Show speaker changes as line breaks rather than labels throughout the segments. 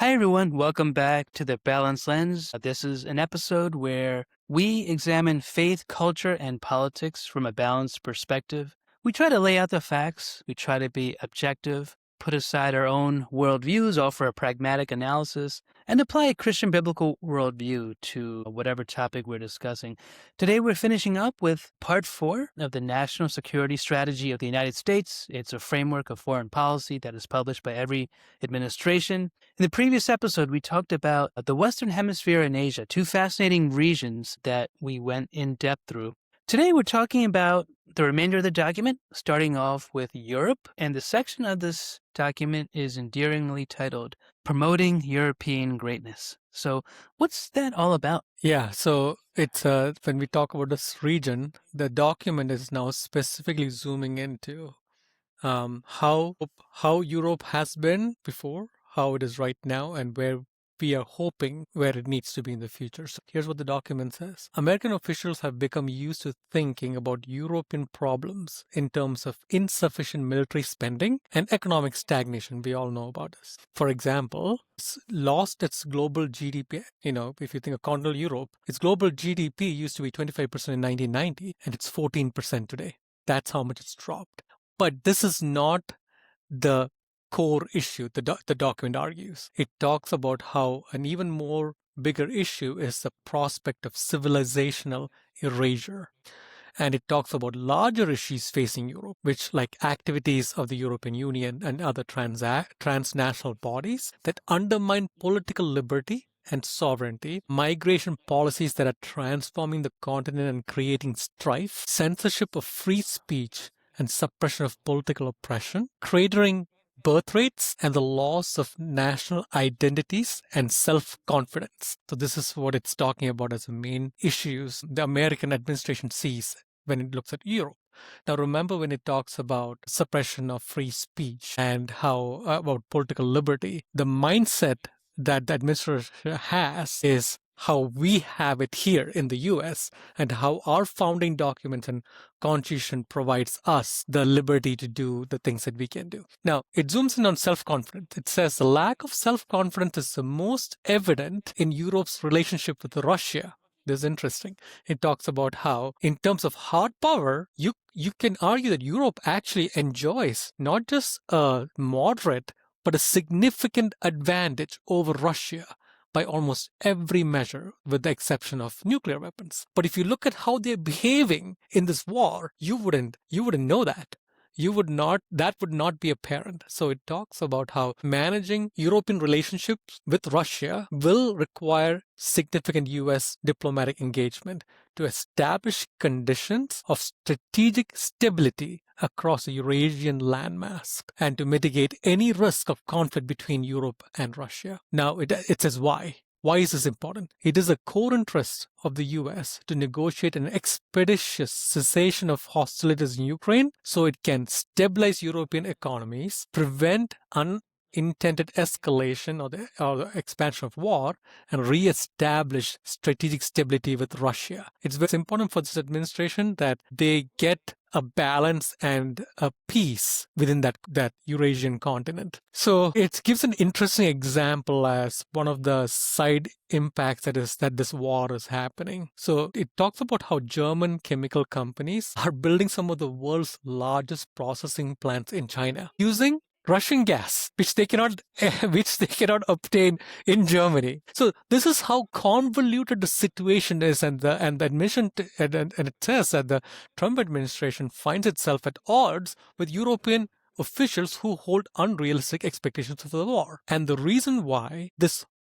Hi, everyone. Welcome back to The Balanced Lens. This is an episode where we examine faith, culture, and politics from a balanced perspective. We try to lay out the facts, we try to be objective, put aside our own worldviews, offer a pragmatic analysis, and apply a Christian biblical worldview to whatever topic we're discussing. Today, we're finishing up with part 4 of the National Security Strategy of the United States. It's a framework of foreign policy that is published by every administration. In the previous episode, we talked about the Western Hemisphere and Asia, two fascinating regions that we went in depth through. Today, we're talking about the remainder of the document, starting off with Europe, and the section of this document is endearingly titled Promoting European Greatness. So, what's that all about?
Yeah, so it's when we talk about this region, the document is now specifically zooming into how Europe has been before, how it is right now, and where we are hoping where it needs to be in the future. So here's what the document says. American officials have become used to thinking about European problems in terms of insufficient military spending and economic stagnation. We all know about this. For example, it's lost its global GDP. If you think of continental Europe, its global GDP used to be 25% in 1990, and it's 14% today. That's how much it's dropped. But this is not the core issue, the document argues. It talks about how an even more bigger issue is the prospect of civilizational erasure. And it talks about larger issues facing Europe, which like activities of the European Union and other transnational bodies that undermine political liberty and sovereignty, migration policies that are transforming the continent and creating strife, censorship of free speech and suppression of political oppression, cratering birth rates, and the loss of national identities and self-confidence. So this is what it's talking about as the main issues the American administration sees when it looks at Europe. Now remember when it talks about suppression of free speech and how about political liberty, the mindset that the administration has is how we have it here in the US and how our founding documents and constitution provides us the liberty to do the things that we can do. Now, it zooms in on self-confidence. It says the lack of self-confidence is the most evident in Europe's relationship with Russia. This is interesting. It talks about how, in terms of hard power, you can argue that Europe actually enjoys not just a moderate, but a significant advantage over Russia by almost every measure, with the exception of nuclear weapons. But if you look at how they're behaving in this war, you wouldn't know that. That would not be apparent. So it talks about how managing European relationships with Russia will require significant US diplomatic engagement to establish conditions of strategic stability across the Eurasian landmass and to mitigate any risk of conflict between Europe and Russia. Now, it says why. Why is this important? It is a core interest of the US to negotiate an expeditious cessation of hostilities in Ukraine so it can stabilize European economies, prevent unintended escalation or the expansion of war, and re-establish strategic stability with Russia. It's very important for this administration that they get a balance and a peace within that Eurasian continent. So it gives an interesting example as one of the side impacts that this war is happening. So it talks about how German chemical companies are building some of the world's largest processing plants in China using Russian gas, which they cannot obtain in Germany. So this is how convoluted the situation is, and the admission and it says that the Trump administration finds itself at odds with European officials who hold unrealistic expectations of the war. And the reason why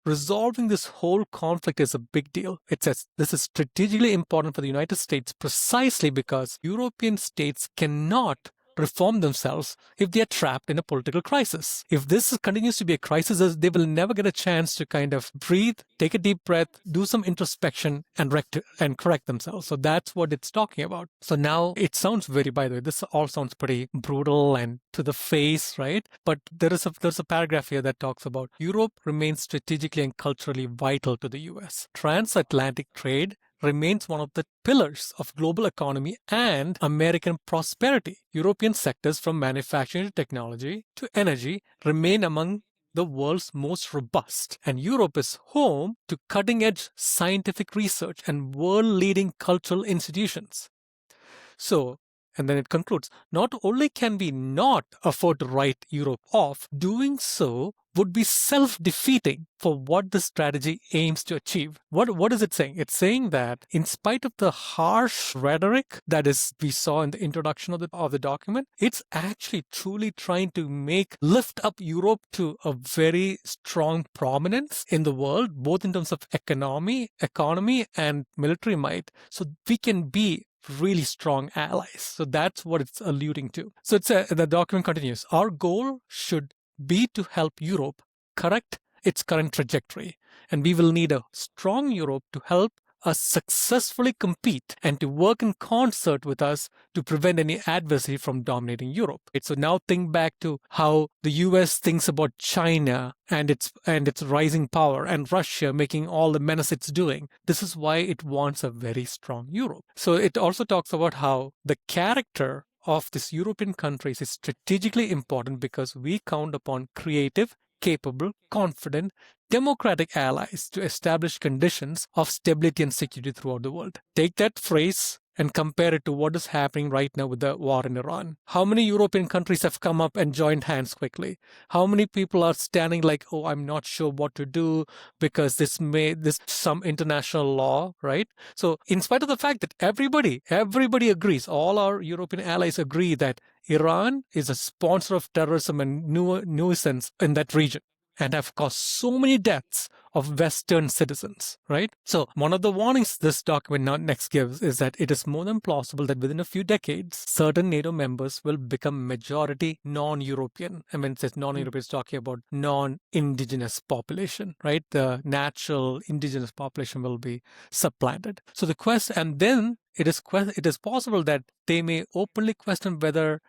resolving this whole conflict is a big deal. It says this is strategically important for the United States precisely because European states cannot reform themselves if they are trapped in a political crisis. If this continues to be a crisis, they will never get a chance to kind of breathe, take a deep breath, do some introspection, and correct themselves. So that's what it's talking about. So now it sounds by the way, this all sounds pretty brutal and to the face, right? But there's a paragraph here that talks about Europe remains strategically and culturally vital to the US. Transatlantic trade remains one of the pillars of global economy and American prosperity. European sectors from manufacturing to technology to energy remain among the world's most robust. And Europe is home to cutting-edge scientific research and world-leading cultural institutions. So, and then it concludes, not only can we not afford to write Europe off, doing so would be self-defeating for what the strategy aims to achieve. What is it saying? It's saying that in spite of the harsh rhetoric that is we saw in the introduction of the document, it's actually truly trying to lift up Europe to a very strong prominence in the world, both in terms of economy and military might. So we can be really strong allies. So that's what it's alluding to. So the document continues. Our goal should be to help Europe correct its current trajectory, and we will need a strong Europe to help us successfully compete and to work in concert with us to prevent any adversary from dominating Europe. So now think back to how the US thinks about China and its rising power, and Russia making all the menace it's doing. This is why it wants a very strong Europe. So it also talks about how the character of these European countries is strategically important because we count upon creative, capable, confident, democratic allies to establish conditions of stability and security throughout the world. Take that phrase and compare it to what is happening right now with the war in Iran. How many European countries have come up and joined hands quickly? How many people are standing like, oh, I'm not sure what to do because this some international law, right? So in spite of the fact that everybody agrees, all our European allies agree that Iran is a sponsor of terrorism and nuisance in that region and have caused so many deaths of Western citizens, right? So one of the warnings this document next gives is that it is more than plausible that within a few decades, certain NATO members will become majority non-European. And when it says non-European, it's talking about non-indigenous population, right? The natural indigenous population will be supplanted. So the question, and then it is possible that they may openly question about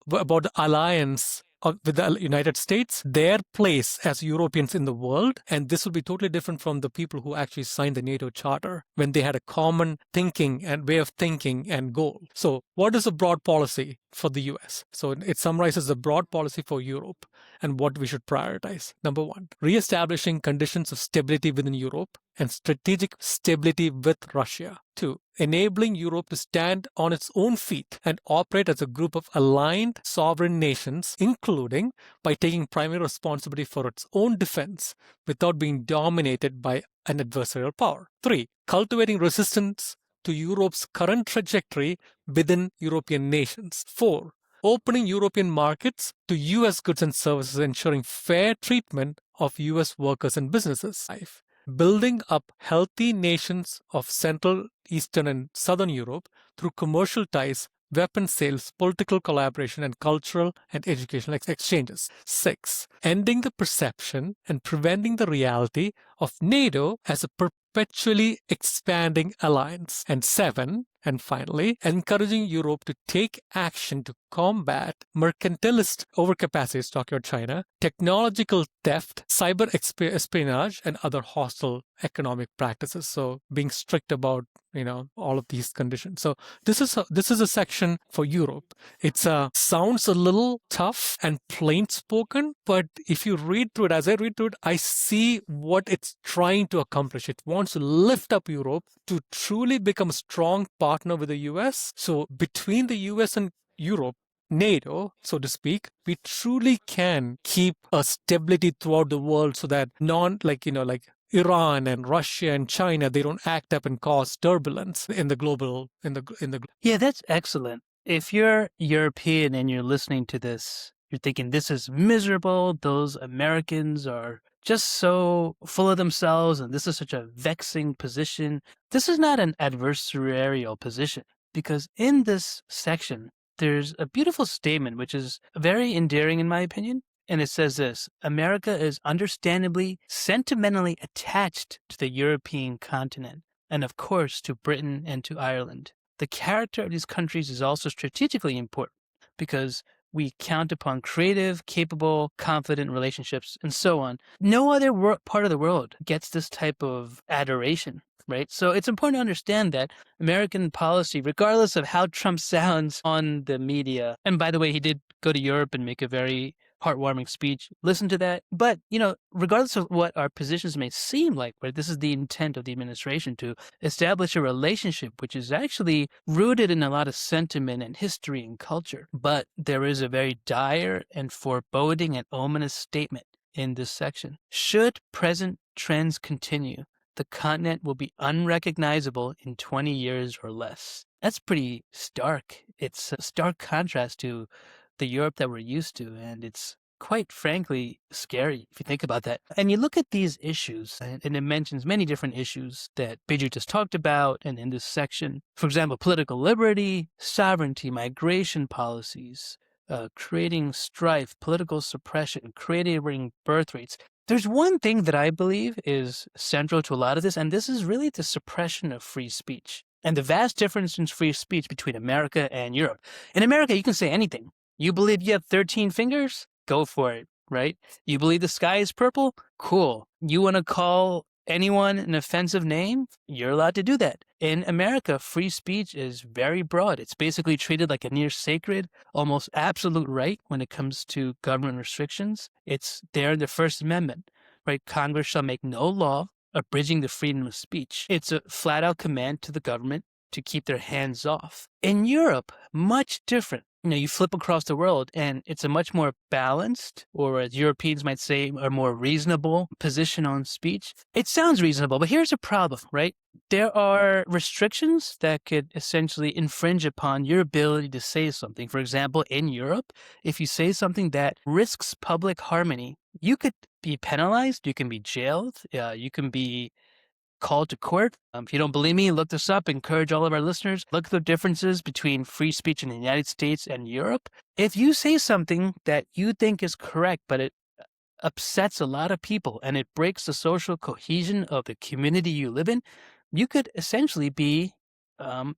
the alliance with the United States, their place as Europeans in the world, and this will be totally different from the people who actually signed the NATO Charter when they had a common thinking and way of thinking and goal. So what is a broad policy for the US? So it summarizes the broad policy for Europe and what we should prioritize. Number one, reestablishing conditions of stability within Europe and strategic stability with Russia. Two, enabling Europe to stand on its own feet and operate as a group of aligned sovereign nations, including by taking primary responsibility for its own defense without being dominated by an adversarial power. Three, cultivating resistance to Europe's current trajectory within European nations. Four, opening European markets to US goods and services, ensuring fair treatment of US workers and businesses. Five, building up healthy nations of Central, Eastern, and Southern Europe through commercial ties, weapons sales, political collaboration, and cultural and educational exchanges. 6. Ending the perception and preventing the reality of NATO as a perpetually expanding alliance. And 7. And finally, encouraging Europe to take action to combat mercantilist overcapacities, talking about China, technological theft, cyber espionage, and other hostile economic practices. So being strict about all of these conditions. So this is a section for Europe. It sounds a little tough and plain spoken, but if you read through it, as I read through it, I see what it's trying to accomplish. It wants to lift up Europe to truly become a strong partner with the US. So between the US and Europe, NATO, so to speak, we truly can keep a stability throughout the world so that like Iran and Russia and China, they don't act up and cause turbulence in the global.
Yeah, that's excellent. If you're European and you're listening to this, you're thinking this is miserable. Those Americans are just so full of themselves, and this is such a vexing position. This is not an adversarial position, because in this section, there's a beautiful statement, which is very endearing in my opinion. And it says this: America is understandably sentimentally attached to the European continent, and of course to Britain and to Ireland. The character of these countries is also strategically important because we count upon creative, capable, confident relationships, and so on. No other part of the world gets this type of adoration, right? So it's important to understand that American policy, regardless of how Trump sounds on the media, and by the way, he did go to Europe and make a very heartwarming speech. Listen to that. But, regardless of what our positions may seem like, right, this is the intent of the administration to establish a relationship which is actually rooted in a lot of sentiment and history and culture. But there is a very dire and foreboding and ominous statement in this section. Should present trends continue, the continent will be unrecognizable in 20 years or less. That's pretty stark. It's a stark contrast to the Europe that we're used to, and it's quite frankly scary if you think about that. And you look at these issues, and it mentions many different issues that Biju just talked about and in this section. For example, political liberty, sovereignty, migration policies, creating strife, political suppression, creating birth rates. There's one thing that I believe is central to a lot of this, and this is really the suppression of free speech and the vast difference in free speech between America and Europe. In America, you can say anything. You believe you have 13 fingers? Go for it, right? You believe the sky is purple? Cool. You want to call anyone an offensive name? You're allowed to do that. In America, free speech is very broad. It's basically treated like a near sacred, almost absolute right when it comes to government restrictions. It's there in the First Amendment, right? Congress shall make no law abridging the freedom of speech. It's a flat out command to the government to keep their hands off. In Europe, much different. You flip across the world and it's a much more balanced, or as Europeans might say, a more reasonable position on speech. It sounds reasonable, but here's a problem, right? There are restrictions that could essentially infringe upon your ability to say something. For example, in Europe, if you say something that risks public harmony, you could be penalized, you can be jailed, you can be called to court. If you don't believe me, look this up. Encourage all of our listeners. Look at the differences between free speech in the United States and Europe. If you say something that you think is correct, but it upsets a lot of people and it breaks the social cohesion of the community you live in, you could essentially be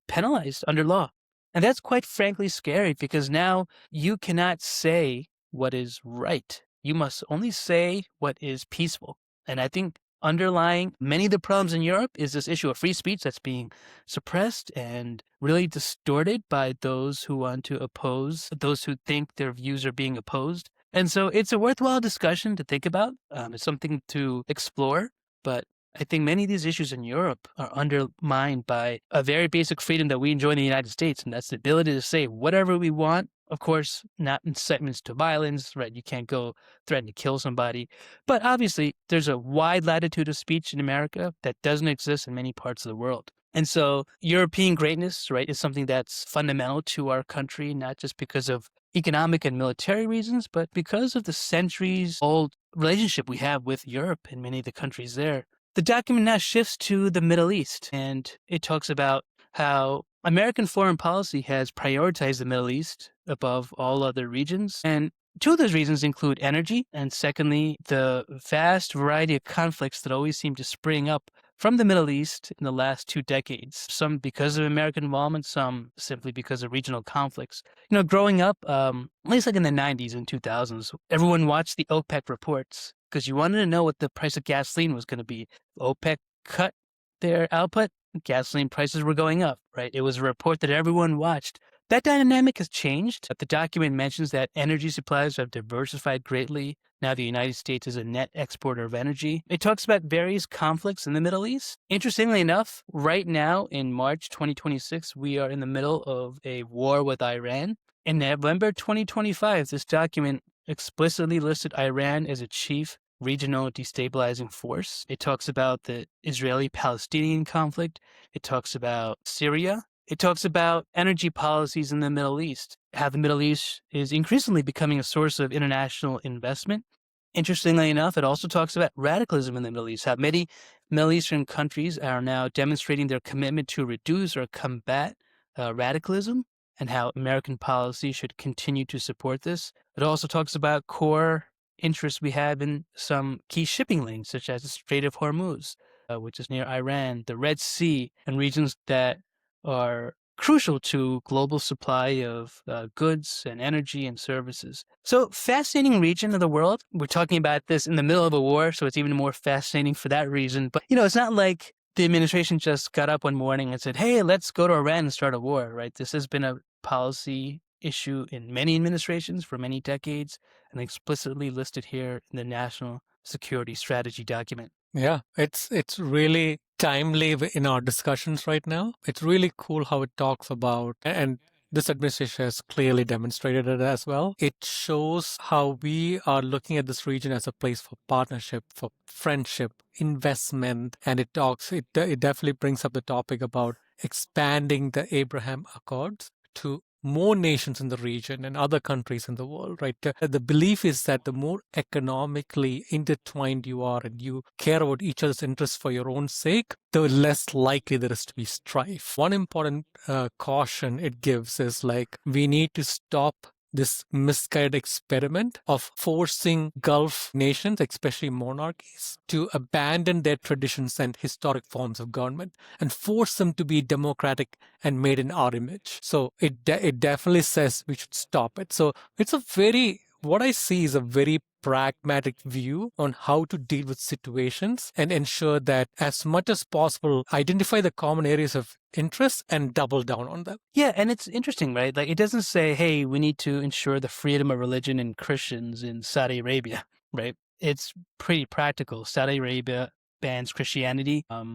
penalized under law. And that's quite frankly scary because now you cannot say what is right. You must only say what is peaceful. And I think underlying many of the problems in Europe is this issue of free speech that's being suppressed and really distorted by those who want to oppose, those who think their views are being opposed. And so it's a worthwhile discussion to think about. It's something to explore, but I think many of these issues in Europe are undermined by a very basic freedom that we enjoy in the United States, and that's the ability to say whatever we want. Of course, not incitements to violence, right? You can't go threaten to kill somebody. But obviously, there's a wide latitude of speech in America that doesn't exist in many parts of the world. And so European greatness, right, is something that's fundamental to our country, not just because of economic and military reasons, but because of the centuries-old relationship we have with Europe and many of the countries there. The document now shifts to the Middle East, and it talks about how American foreign policy has prioritized the Middle East above all other regions. And two of those reasons include energy, and secondly, the vast variety of conflicts that always seem to spring up from the Middle East in the last 2 decades. Some because of American involvement, some simply because of regional conflicts. Growing up, at least like in the 90s and 2000s, everyone watched the OPEC reports because you wanted to know what the price of gasoline was going to be. OPEC cut their output, gasoline prices were going up, right? It was a report that everyone watched. That dynamic has changed. The document mentions that energy supplies have diversified greatly. Now the United States is a net exporter of energy. It talks about various conflicts in the Middle East. Interestingly enough, right now in March 2026, we are in the middle of a war with Iran. In November 2025, this document explicitly listed Iran as a chief regional destabilizing force. It talks about the Israeli-Palestinian conflict. It talks about Syria. It talks about energy policies in the Middle East, how the Middle East is increasingly becoming a source of international investment. Interestingly enough, it also talks about radicalism in the Middle East, how many Middle Eastern countries are now demonstrating their commitment to reduce or combat radicalism, and how American policy should continue to support this. It also talks about core interests we have in some key shipping lanes, such as the Strait of Hormuz, which is near Iran, the Red Sea, and regions that are crucial to global supply of goods and energy and services. So fascinating region of the world. We're talking about this in the middle of a war, so it's even more fascinating for that reason. But, it's not like the administration just got up one morning and said, hey, let's go to Iran and start a war, right? This has been a policy issue in many administrations for many decades and explicitly listed here in the National Security Strategy document.
Yeah, it's really timely in our discussions right now. It's really cool how it talks about, and this administration has clearly demonstrated it as well. It shows how we are looking at this region as a place for partnership, for friendship, investment, and it definitely brings up the topic about expanding the Abraham Accords to more nations in the region and other countries in the world, right? The belief is that the more economically intertwined you are and you care about each other's interests for your own sake, the less likely there is to be strife. One important caution it gives is like, we need to stop this misguided experiment of forcing Gulf nations, especially monarchies, to abandon their traditions and historic forms of government and force them to be democratic and made in our image. So it definitely says we should stop it. So it's what I see is a very pragmatic view on how to deal with situations and ensure that as much as possible, identify the common areas of interest and double down on them.
Yeah, and it's interesting, right? Like, it doesn't say, hey, we need to ensure the freedom of religion in Christians in Saudi Arabia, right? It's pretty practical. Saudi Arabia bans Christianity, at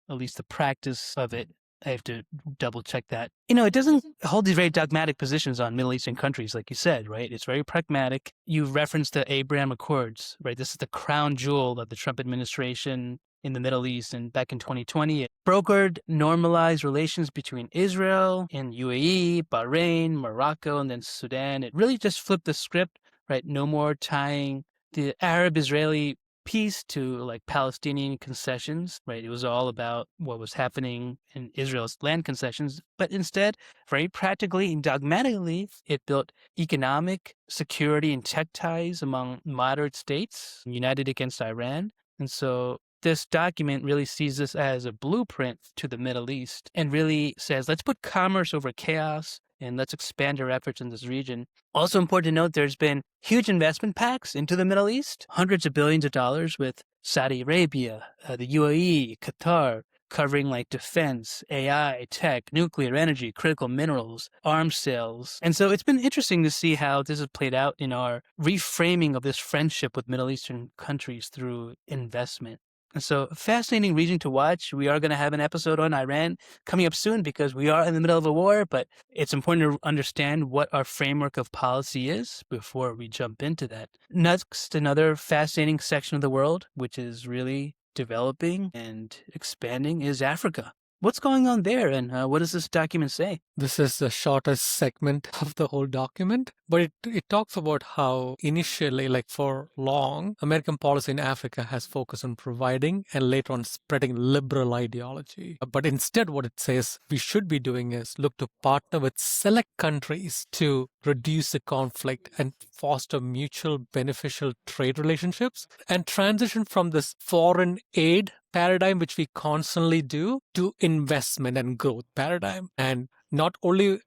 least the practice of it. I have to double check that. It doesn't hold these very dogmatic positions on Middle Eastern countries, like you said, right? It's very pragmatic. You referenced the Abraham Accords, right? This is the crown jewel of the Trump administration in the Middle East. And back in 2020, it brokered normalized relations between Israel and UAE, Bahrain, Morocco, and then Sudan. It really just flipped the script, right? No more tying the Arab-Israeli peace to like Palestinian concessions, right? It was all about what was happening in Israel's land concessions, but instead, very practically and dogmatically, it built economic security and tech ties among moderate states united against Iran. And so this document really sees this as a blueprint to the Middle East and really says, let's put commerce over chaos and let's expand our efforts in this region. Also important to note, there's been huge investment pacts into the Middle East, hundreds of billions of dollars with Saudi Arabia, the UAE, Qatar, covering like defense, AI, tech, nuclear energy, critical minerals, arms sales. And so it's been interesting to see how this has played out in our reframing of this friendship with Middle Eastern countries through investment. And so, fascinating region to watch. We are going to have an episode on Iran coming up soon because we are in the middle of a war, but it's important to understand what our framework of policy is before we jump into that. Next, another fascinating section of the world, which is really developing and expanding, is Africa. What's going on there, and what does this document say?
This is the shortest segment of the whole document, but it talks about how initially, like for long, American policy in Africa has focused on providing and later on spreading liberal ideology. But instead, what it says we should be doing is look to partner with select countries to reduce the conflict and foster mutual beneficial trade relationships and transition from this foreign aid paradigm, which we constantly do, to investment and growth paradigm. And not only,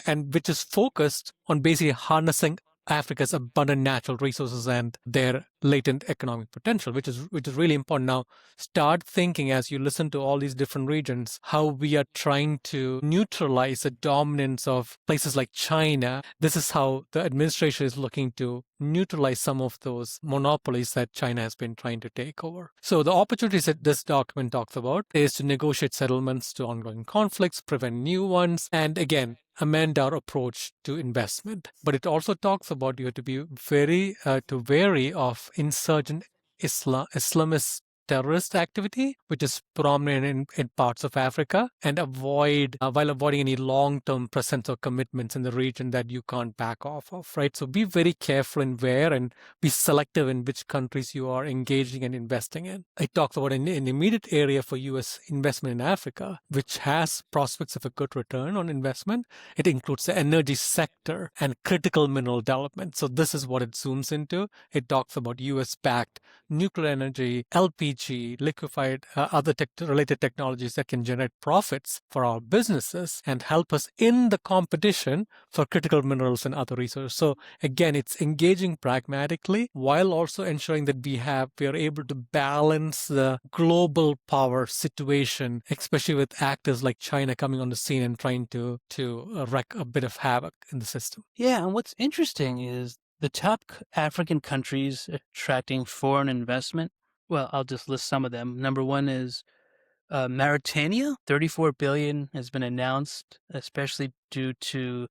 and which is focused on basically harnessing Africa's abundant natural resources and their latent economic potential, which is really important. Now, start thinking as you listen to all these different regions, how we are trying to neutralize the dominance of places like China. This is how the administration is looking to neutralize some of those monopolies that China has been trying to take over. So the opportunities that this document talks about is to negotiate settlements to ongoing conflicts, prevent new ones, and again, amend our approach to investment. But it also talks about you have to be very wary of insurgent Islamist terrorist activity, which is prominent in parts of Africa, and while avoiding any long-term presence or commitments in the region that you can't back off of, right? So be very careful in where and be selective in which countries you are engaging and investing in. It talks about an immediate area for U.S. investment in Africa, which has prospects of a good return on investment. It includes the energy sector and critical mineral development. So this is what it zooms into. It talks about U.S.-backed nuclear energy, LPG, liquefied other related technologies that can generate profits for our businesses and help us in the competition for critical minerals and other resources. So again, it's engaging pragmatically while also ensuring that we are able to balance the global power situation, especially with actors like China coming on the scene and trying to wreak a bit of havoc in the system.
Yeah, and what's interesting is the top African countries attracting foreign investment. Well, I'll just list some of them. Number one is Mauritania, 34 billion has been announced, especially due to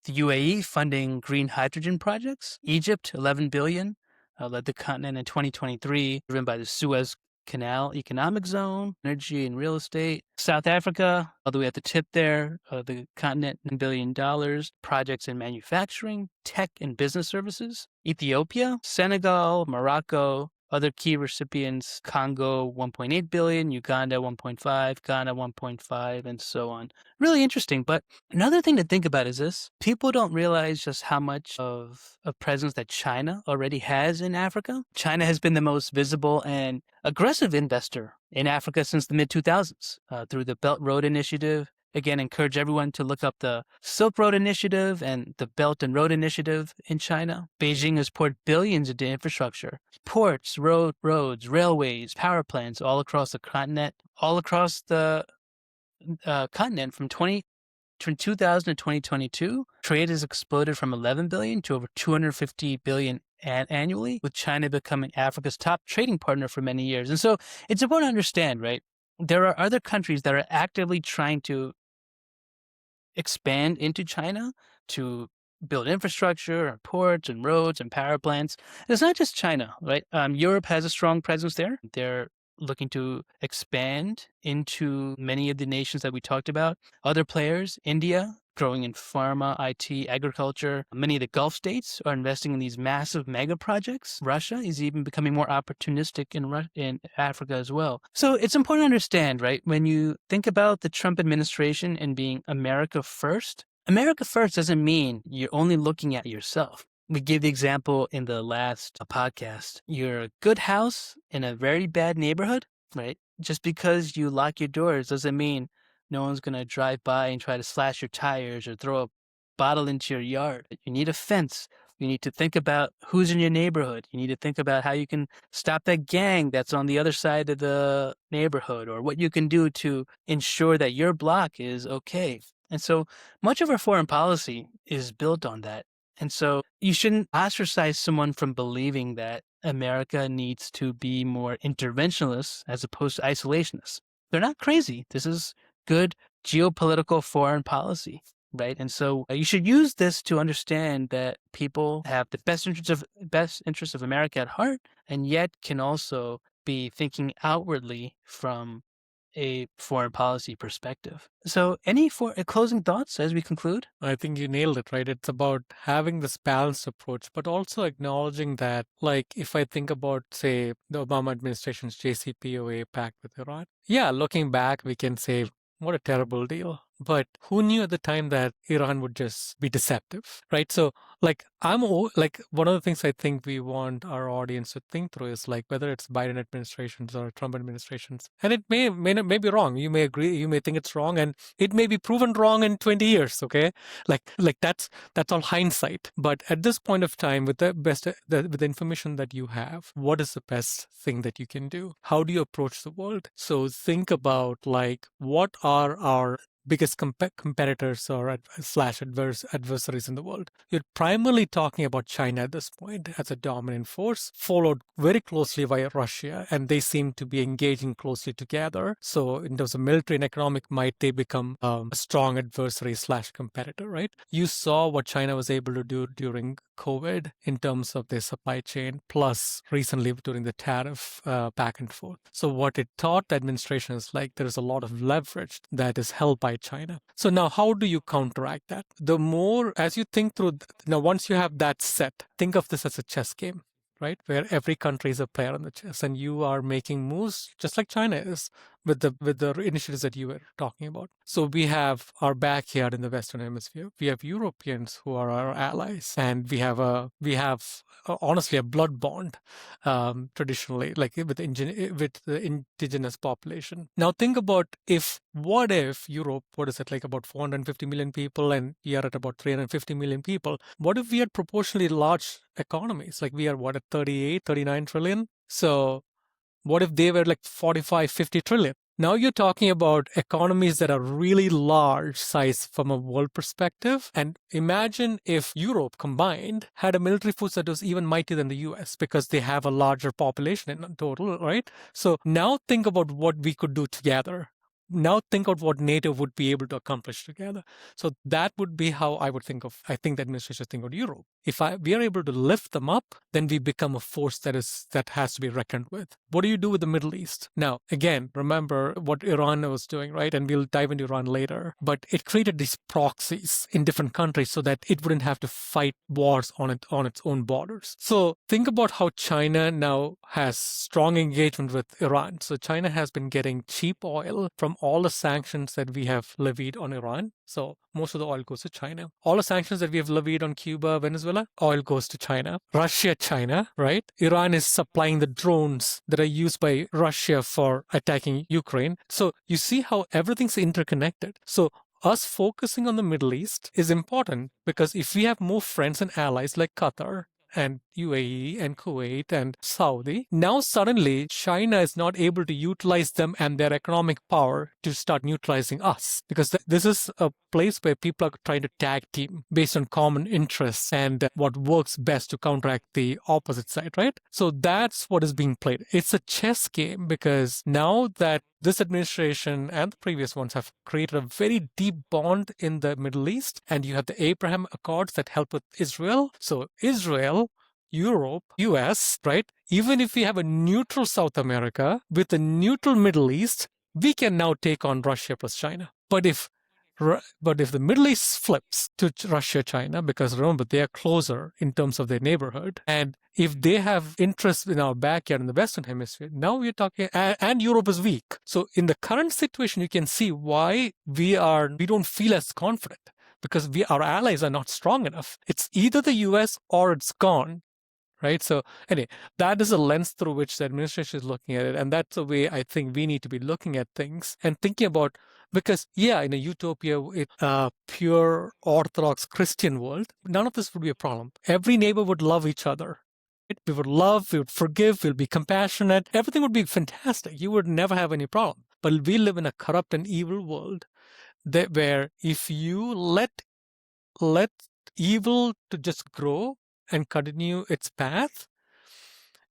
the UAE funding green hydrogen projects. Egypt, 11 billion, led the continent in 2023, driven by the Suez Canal economic zone, energy and real estate. South Africa, all the way at the tip there, the continent, $1 billion, projects in manufacturing, tech and business services. Ethiopia, Senegal, Morocco, other key recipients, Congo 1.8 billion, Uganda 1.5, Ghana 1.5, and so on. Really interesting. But another thing to think about is this. People don't realize just how much of a presence that China already has in Africa. China has been the most visible and aggressive investor in Africa since the mid-2000s through the Belt Road Initiative. Again, encourage everyone to look up the Silk Road Initiative and the Belt and Road Initiative in China. Beijing has poured billions into infrastructure, ports, roads, railways, power plants all across the continent, from 2000 to 2022. Trade has exploded from 11 billion to over 250 billion annually, with China becoming Africa's top trading partner for many years. And so it's important to understand, right? There are other countries that are actively trying to expand into China to build infrastructure, and ports and roads and power plants. And it's not just China, right? Europe has a strong presence there. They're looking to expand into many of the nations that we talked about. Other players, India, growing in pharma, IT, agriculture. Many of the Gulf states are investing in these massive mega projects. Russia is even becoming more opportunistic in Africa as well. So it's important to understand, right? When you think about the Trump administration and being America first doesn't mean you're only looking at yourself. We gave the example in the last podcast. You're a good house in a very bad neighborhood, right? Just because you lock your doors doesn't mean no one's going to drive by and try to slash your tires or throw a bottle into your yard. You need a fence. You need to think about who's in your neighborhood. You need to think about how you can stop that gang that's on the other side of the neighborhood, or what you can do to ensure that your block is okay. And so much of our foreign policy is built on that. And so you shouldn't ostracize someone from believing that America needs to be more interventionist as opposed to isolationist. They're not crazy. This is good geopolitical foreign policy, right? And so you should use this to understand that people have the best interests of America at heart, and yet can also be thinking outwardly from a foreign policy perspective. So any closing thoughts as we conclude?
I think you nailed it, right? It's about having this balanced approach, but also acknowledging that, like, if I think about, say, the Obama administration's JCPOA pact with Iran, yeah, looking back, we can say, what a terrible deal. But who knew at the time that Iran would just be deceptive, right? So, like, one of the things I think we want our audience to think through is, like, whether it's Biden administrations or Trump administrations, and it may be wrong. You may agree, you may think it's wrong, and it may be proven wrong in 20 years. Okay, like that's all hindsight. But at this point of time, with with the information that you have, what is the best thing that you can do? How do you approach the world? So think about, like, what are our biggest competitors or adversaries in the world. You're primarily talking about China at this point as a dominant force, followed very closely by Russia, and they seem to be engaging closely together. So in terms of military and economic might, they become a strong adversary / competitor, right? You saw what China was able to do during COVID in terms of their supply chain, plus recently during the tariff back and forth. So what it taught the administration is, like, there is a lot of leverage that is held by China. So now how do you counteract that? The more, as you think through, now once you have that set, think of this as a chess game, right? Where every country is a player on the chess and you are making moves just like China is, with the initiatives that you were talking about. So we have our backyard in the Western Hemisphere. We have Europeans who are our allies, and we have honestly a blood bond, traditionally, like with the indigenous population. Now think about what if Europe, what is it, like about 450 million people, and we are at about 350 million people. What if we had proportionally large economies? Like we are what, at 38, 39 trillion? So what if they were like 45, 50 trillion? Now you're talking about economies that are really large size from a world perspective. And imagine if Europe combined had a military force that was even mightier than the US, because they have a larger population in total, right? So now think about what we could do together. Now think of what NATO would be able to accomplish together. So that would be how I think the administration think of Europe. If we are able to lift them up, then we become a force that has to be reckoned with. What do you do with the Middle East? Now, again, remember what Iran was doing, right? And we'll dive into Iran later. But it created these proxies in different countries so that it wouldn't have to fight wars on its own borders. So think about how China now has strong engagement with Iran. So China has been getting cheap oil from all the sanctions that we have levied on Iran. So most of the oil goes to China. All the sanctions that we have levied on Cuba, Venezuela, oil goes to China. Russia, China, right? Iran is supplying the drones that are used by Russia for attacking Ukraine. So you see how everything's interconnected. So us focusing on the Middle East is important, because if we have more friends and allies like Qatar and UAE and Kuwait and Saudi, now suddenly China is not able to utilize them and their economic power to start neutralizing us, because this is a place where people are trying to tag team based on common interests and what works best to counteract the opposite side, right? So that's what is being played. It's a chess game, because now that this administration and the previous ones have created a very deep bond in the Middle East, and you have the Abraham Accords that help with Israel. So Israel, Europe, US, right? Even if we have a neutral South America with a neutral Middle East, we can now take on Russia plus China. But if the Middle East flips to Russia, China, because remember, they are closer in terms of their neighborhood, and if they have interests in our backyard in the Western Hemisphere, now we're talking, and Europe is weak. So in the current situation, you can see why we don't feel as confident, because our allies are not strong enough. It's either the US or it's gone. Right. So anyway, that is a lens through which the administration is looking at it. And that's the way I think we need to be looking at things and thinking about, because in a utopia, pure Orthodox Christian world, none of this would be a problem. Every neighbor would love each other. We would love, we would forgive, we'll be compassionate. Everything would be fantastic. You would never have any problem. But we live in a corrupt and evil world where if you let evil to just grow and continue its path,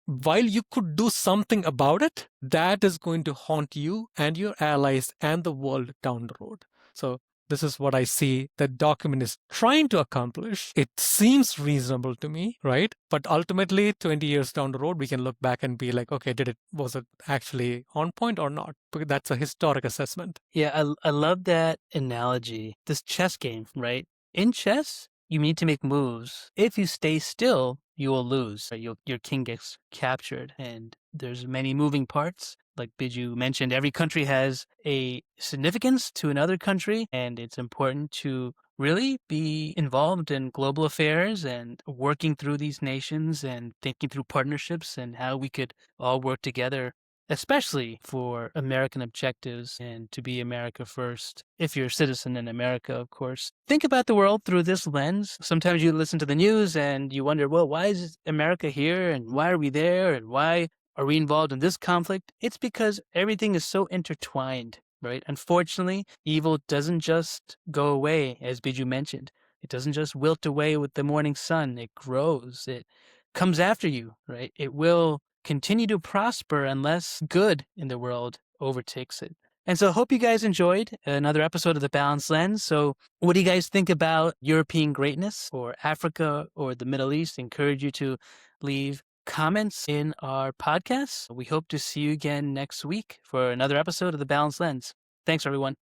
while you could do something about it, that is going to haunt you and your allies and the world down the road. So this is what I see that document is trying to accomplish. It seems reasonable to me, right? But ultimately, 20 years down the road, we can look back and be like, okay, was it actually on point or not? Because that's a historic assessment.
Yeah, I love that analogy. This chess game, right? In chess, you need to make moves. If you stay still, you will lose. Your king gets captured, and there's many moving parts. Like Biju mentioned, every country has a significance to another country, and it's important to really be involved in global affairs and working through these nations and thinking through partnerships and how we could all work together, especially for American objectives and to be America first. If you're a citizen in America, of course. Think about the world through this lens. Sometimes you listen to the news and you wonder, well, why is America here and why are we there and why are we involved in this conflict? It's because everything is so intertwined, right? Unfortunately, evil doesn't just go away, as Biju mentioned. It doesn't just wilt away with the morning sun. It grows. It comes after you, right? It will continue to prosper unless good in the world overtakes it. And so I hope you guys enjoyed another episode of The Balanced Lens. So what do you guys think about European greatness or Africa or the Middle East? I encourage you to leave comments in our podcast. We hope to see you again next week for another episode of The Balanced Lens. Thanks, everyone.